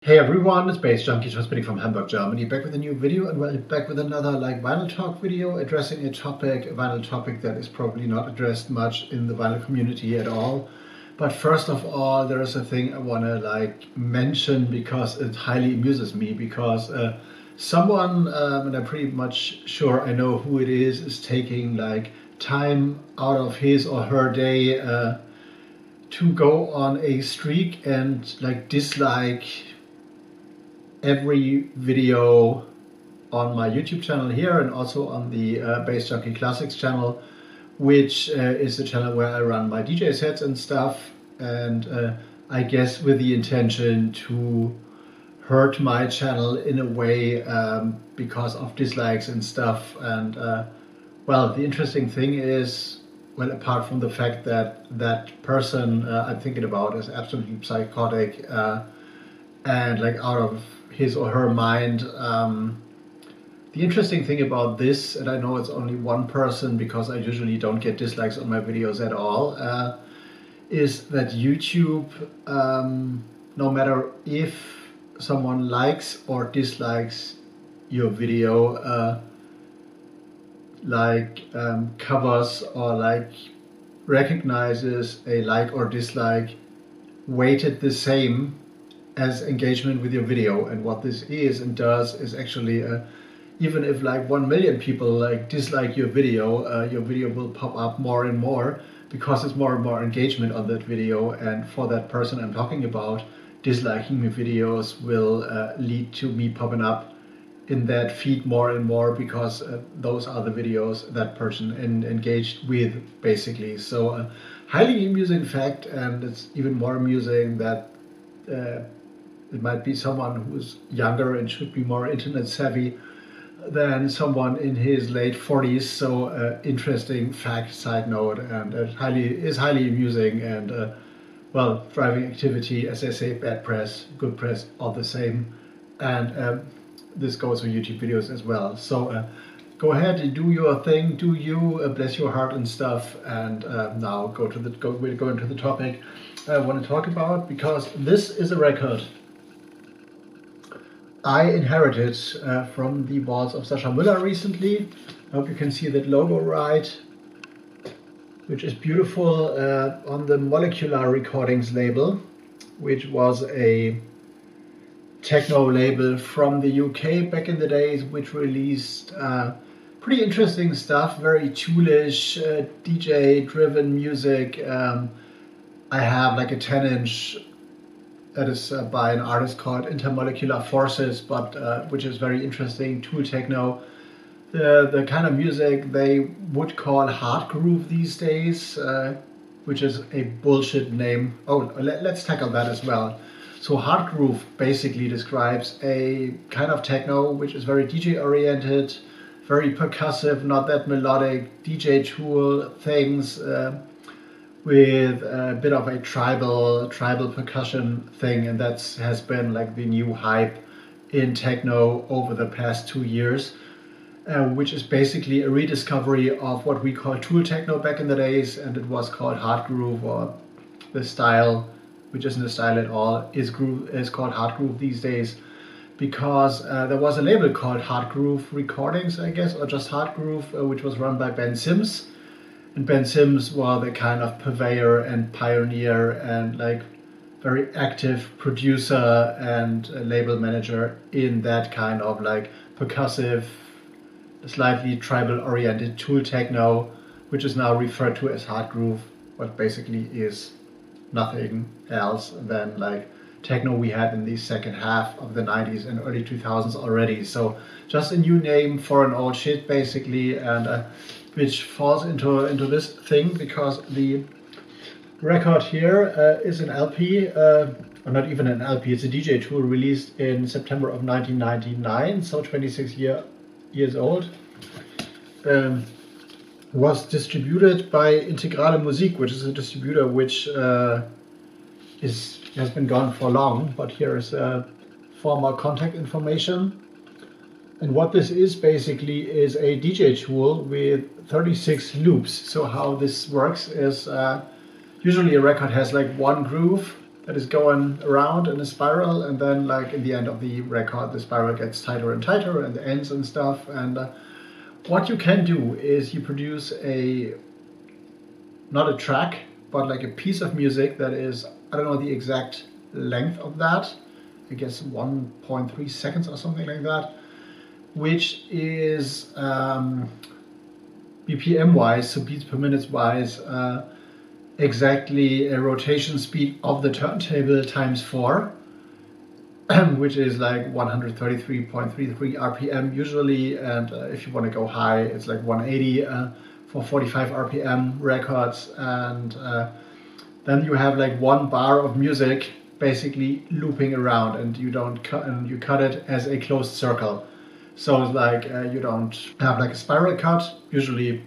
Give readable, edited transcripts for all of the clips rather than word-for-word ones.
Hey everyone, it's baze.djunkiii transmitting from Hamburg, Germany, back with a new video, and well, back with another vinyl talk video addressing a vinyl topic that is probably not addressed much in the vinyl community at all. But first of all, there is a thing I want to mention because it highly amuses me, because someone, and I'm pretty much sure I know who it is taking time out of his or her day to go on a streak and dislike every video on my YouTube channel here and also on the baze.djunkiii Classics channel, which is the channel where I run my DJ sets and stuff, and I guess with the intention to hurt my channel in a way because of dislikes and stuff. And well, the interesting thing is, well, apart from the fact that that person I'm thinking about is absolutely psychotic and out of his or her mind. The interesting thing about this, and I know it's only one person because I usually don't get dislikes on my videos at all, is that YouTube, no matter if someone likes or dislikes your video, covers or recognizes a like or dislike weighted the same as engagement with your video. And what this is and does is actually even if 1 million people dislike your video will pop up more and more because it's more and more engagement on that video. And for that person I'm talking about, disliking my videos will lead to me popping up in that feed more and more, because those are the videos that person engaged with, basically. So highly amusing fact, and it's even more amusing that it might be someone who's younger and should be more internet savvy than someone in his late 40s. So interesting fact, side note, and it is highly amusing. And well, driving activity, as I say, bad press, good press, all the same. And this goes for YouTube videos as well. So go ahead and do your thing, do you, bless your heart and stuff. And now go into the topic I want to talk about, because this is a record I inherited from the walls of Sascha Mueller recently. I hope you can see that logo right, which is beautiful, on the Molecular Recordings label, which was a techno label from the UK back in the days, which released pretty interesting stuff, very toolish, DJ driven music. I have a 10-inch that is by an artist called Intermolecular Forces, but which is very interesting, tool techno. The kind of music they would call hardgroove these days, which is a bullshit name. Oh, let's tackle that as well. So hardgroove basically describes a kind of techno which is very DJ oriented, very percussive, not that melodic, DJ tool things, with a bit of a tribal percussion thing. And that has been the new hype in techno over the past 2 years, which is basically a rediscovery of what we call tool techno back in the days, and it was called hardgroove, or the style, which isn't a style at all, is called hardgroove these days, because there was a label called Hardgroove Recordings, I guess, or just Hardgroove, which was run by Ben Sims. And Ben Sims was the kind of purveyor and pioneer and very active producer and label manager in that kind of percussive, slightly tribal oriented tool techno, which is now referred to as hardgroove, what basically is nothing else than techno we had in the second half of the 90s and early 2000s already. So just a new name for an old shit, basically, and which falls into this thing, because the record here is an LP, or not even an LP, it's a DJ tool released in September of 1999, so 26 years old. Was distributed by Integrale Musik, which is a distributor which has been gone for long, but here is former contact information. And what this is basically is a DJ tool with 36 loops. So how this works is usually a record has one groove that is going around in a spiral, and then like in the end of the record the spiral gets tighter and tighter and the ends and stuff. And what you can do is you produce not a track, but like a piece of music that is, I don't know the exact length of that, I guess 1.3 seconds or something like that, which is BPM wise, so beats per minute wise, exactly a rotation speed of the turntable times 4, which is like 133.33 RPM usually, and if you want to go high, it's like 180 for 45 RPM records. And then you have like 1 bar of music basically looping around, and you cut it as a closed circle. So it's like you don't have like a spiral cut usually,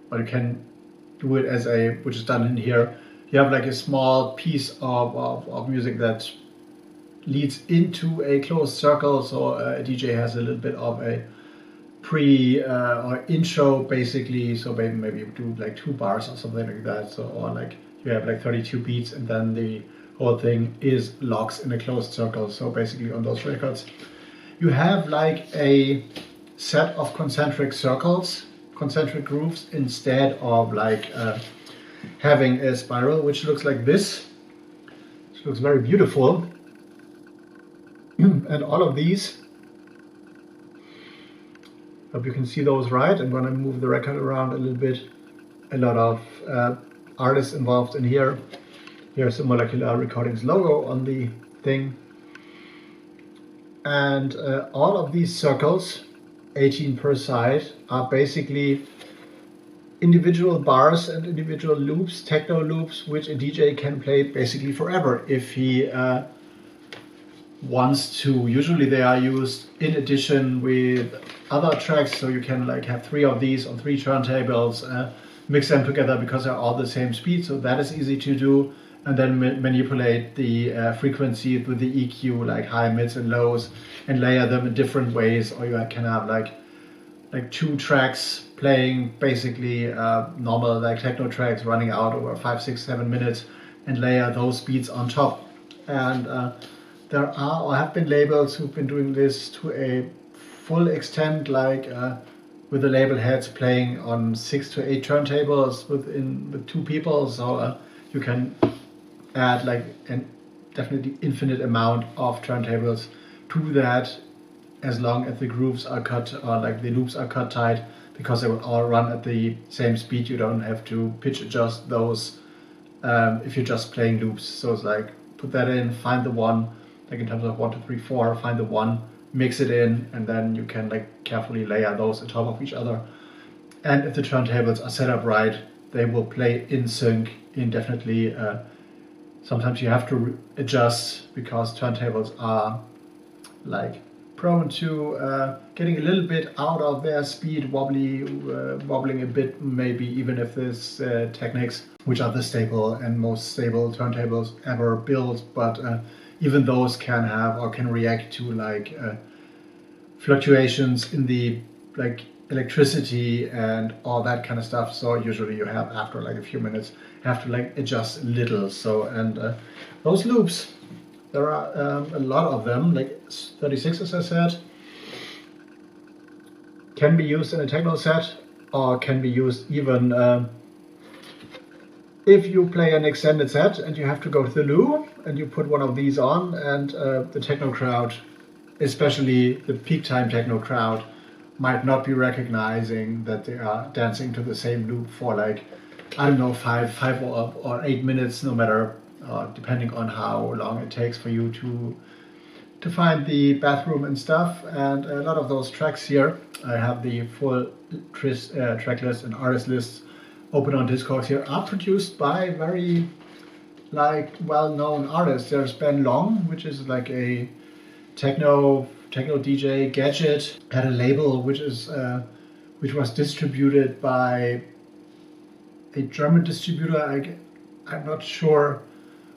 but you can do it as which is done in here. You have like a small piece of music that leads into a closed circle, so a DJ has a little bit of a pre or intro basically, so maybe you do like 2 bars or something like that, so, or like you have like 32 beats and then the whole thing is locks in a closed circle. So basically on those records you have like a set of concentric circles, concentric grooves, instead of like having a spiral, which looks like this. It looks very beautiful. And all of these, hope you can see those right. I'm going to move the record around a little bit. A lot of artists involved in here. Here's the Molecular Recordings logo on the thing. And all of these circles, 18 per side, are basically individual bars and individual loops, techno loops, which a DJ can play basically forever if he wants to. Usually they are used in addition with other tracks, so you can like have 3 of these on 3 turntables, mix them together because they're all the same speed, so that is easy to do. And then manipulate the frequency with the EQ, like high, mids and lows, and layer them in different ways. Or you can have like 2 tracks playing basically normal like techno tracks running out over 5, 6, 7 minutes, and layer those beats on top. And there are or have been labels who've been doing this to a full extent, like with the label heads playing on 6 to 8 turntables with 2 people. So you can add like an definitely infinite amount of turntables to that, as long as the grooves are cut or like the loops are cut tight, because they will all run at the same speed. You don't have to pitch adjust those if you're just playing loops. So it's like put that in, find the one, like in terms of 1, 2, 3, 4, find the one, mix it in, and then you can like carefully layer those on top of each other. And if the turntables are set up right, they will play in sync indefinitely. Sometimes you have to adjust because turntables are like prone to getting a little bit out of their speed, wobbling a bit, maybe, even if there's Technics, which are the staple and most stable turntables ever built. But even those can have or can react to like fluctuations in the like electricity and all that kind of stuff. So usually you have, after like a few minutes, have to like adjust a little. So, and those loops, there are a lot of them, like 36 as I said, can be used in a techno set, or can be used even if you play an extended set and you have to go to the loo and you put one of these on, and the techno crowd, especially the peak time techno crowd, might not be recognizing that they are dancing to the same loop for like, I don't know, 5 or 8 minutes, no matter, depending on how long it takes for you to find the bathroom and stuff. And a lot of those tracks here, I have the full track list and artist lists open on Discogs here, are produced by very like well-known artists. There's Ben Long, which is like a techno DJ gadget, had a label which was distributed by a German distributor. I'm not sure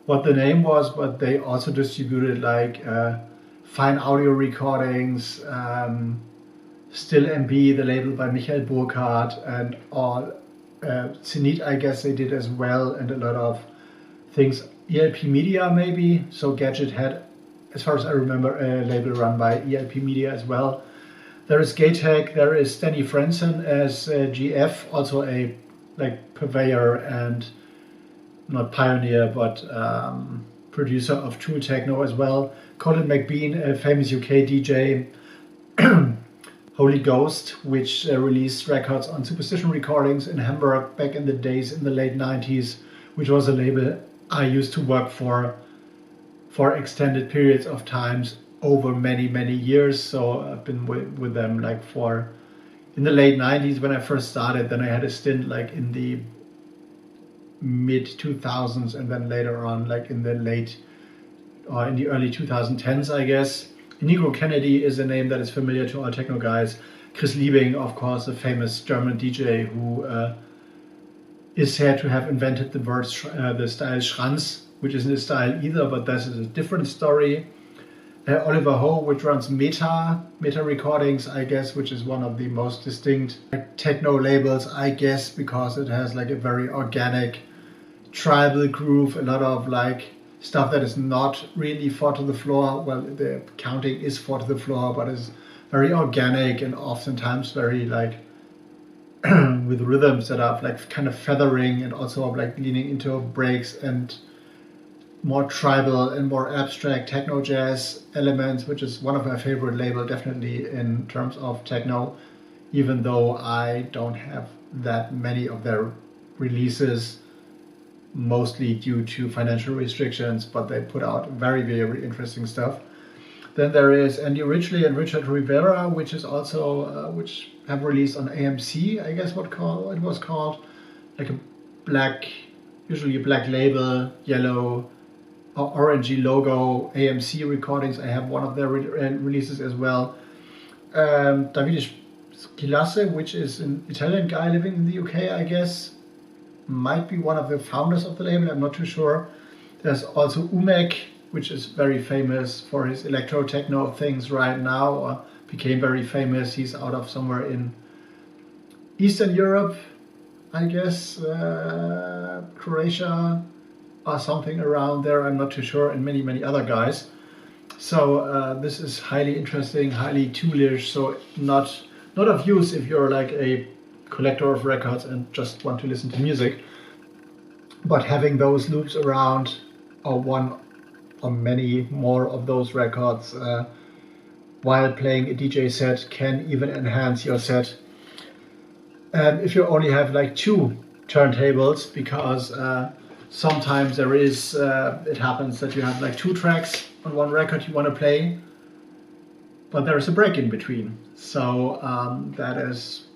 what the name was, but they also distributed like fine audio recordings, Still MB, the label by Michael Burkhardt, and all Zenit, I guess they did as well, and a lot of things ELP Media maybe. So Gadget had, as far as I remember, a label run by ELP Media as well. There is Gatech, there is Danny Franson as GF, also a like purveyor and not pioneer, but producer of Tool Techno as well. Colin McBean, a famous UK DJ. Holy Ghost, which released records on Superstition Recordings in Hamburg back in the days in the late 90s, which was a label I used to work for extended periods of times over many years. So I've been with them like in the late 90s when I first started, then I had a stint like in the mid 2000s, and then later on like in the early 2010s, I guess. Inigo Kennedy is a name that is familiar to all techno guys. Chris Liebing, of course, a famous German DJ who is said to have invented the style Schranz, which isn't a style either, but this is a different story. Oliver Ho, which runs Meta Recordings, I guess, which is one of the most distinct techno labels, I guess, because it has like a very organic tribal groove, a lot of like stuff that is not really 4 to the floor. Well, the counting is 4 to the floor, but it's very organic and oftentimes very like with rhythms that are like kind of feathering and also like leaning into breaks and more tribal and more abstract techno jazz elements, which is one of my favorite labels definitely in terms of techno, even though I don't have that many of their releases, mostly due to financial restrictions, but they put out very interesting stuff. Then there is Andy Ridgely and Richard Rivera, which is also which have released on AMC, I guess it was called, like usually a black label, yellow or orangey logo, AMC Recordings. I have one of their releases as well. Davide Schilasse, which is an Italian guy living in the UK, I guess, might be one of the founders of the label, I'm not too sure. There's also Umek, which is very famous for his electro techno things right now, or became very famous. He's out of somewhere in Eastern Europe, I guess, Croatia or something around there, I'm not too sure, and many other guys. So this is highly interesting, highly toolish, so not of use if you're like a collector of records and just want to listen to music, but having those loops around, or one or many more of those records while playing a DJ set, can even enhance your set. If you only have like 2 turntables, because sometimes there is it happens that you have like 2 tracks on one record you want to play, but there is a break in between, so that is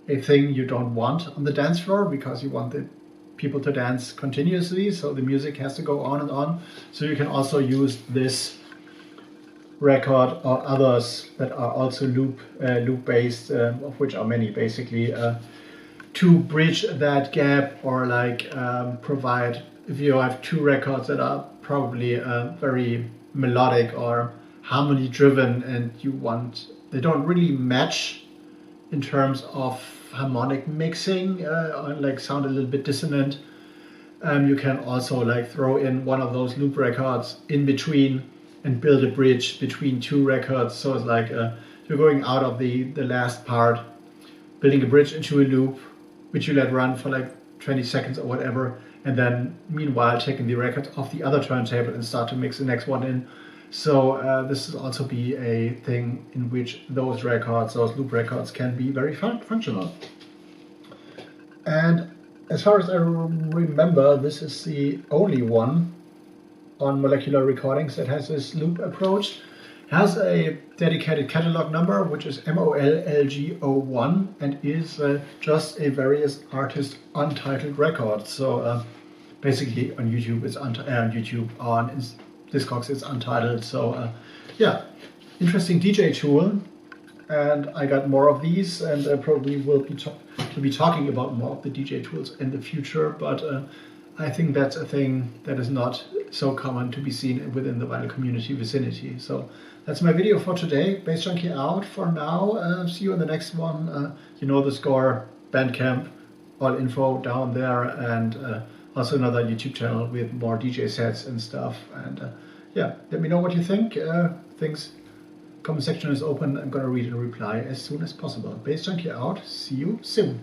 a thing you don't want on the dance floor, because you want the people to dance continuously, so the music has to go on and on. So you can also use this record or others that are also loop based, of which are many basically, to bridge that gap, or like provide, if you have 2 records that are probably very melodic or harmony driven, and they don't really match in terms of harmonic mixing, or like sound a little bit dissonant, you can also like throw in one of those loop records in between and build a bridge between 2 records. So it's like you're going out of the last part, building a bridge into a loop, which you let run for like 20 seconds or whatever, and then meanwhile taking the record off the other turntable and start to mix the next one in. So this will also be a thing in which those loop records, can be very functional. And as far as I remember, this is the only one on Molecular Recordings that has this loop approach. It has a dedicated catalog number, which is MOLLG01, and is just a various artist untitled record. So basically on YouTube it's on Discogs it's untitled. So yeah, interesting DJ tool, and I got more of these, and probably will be talking about more of the DJ tools in the future, but I think that's a thing that is not so common to be seen within the vinyl community vicinity. So that's my video for today. Bass Junkie out for now. See you in the next one. You know the score, Bandcamp, all info down there, and also another YouTube channel with more DJ sets and stuff. And yeah, let me know what you think. Comment section is open. I'm gonna read and reply as soon as possible. BAZE.JUNKIii out. See you soon.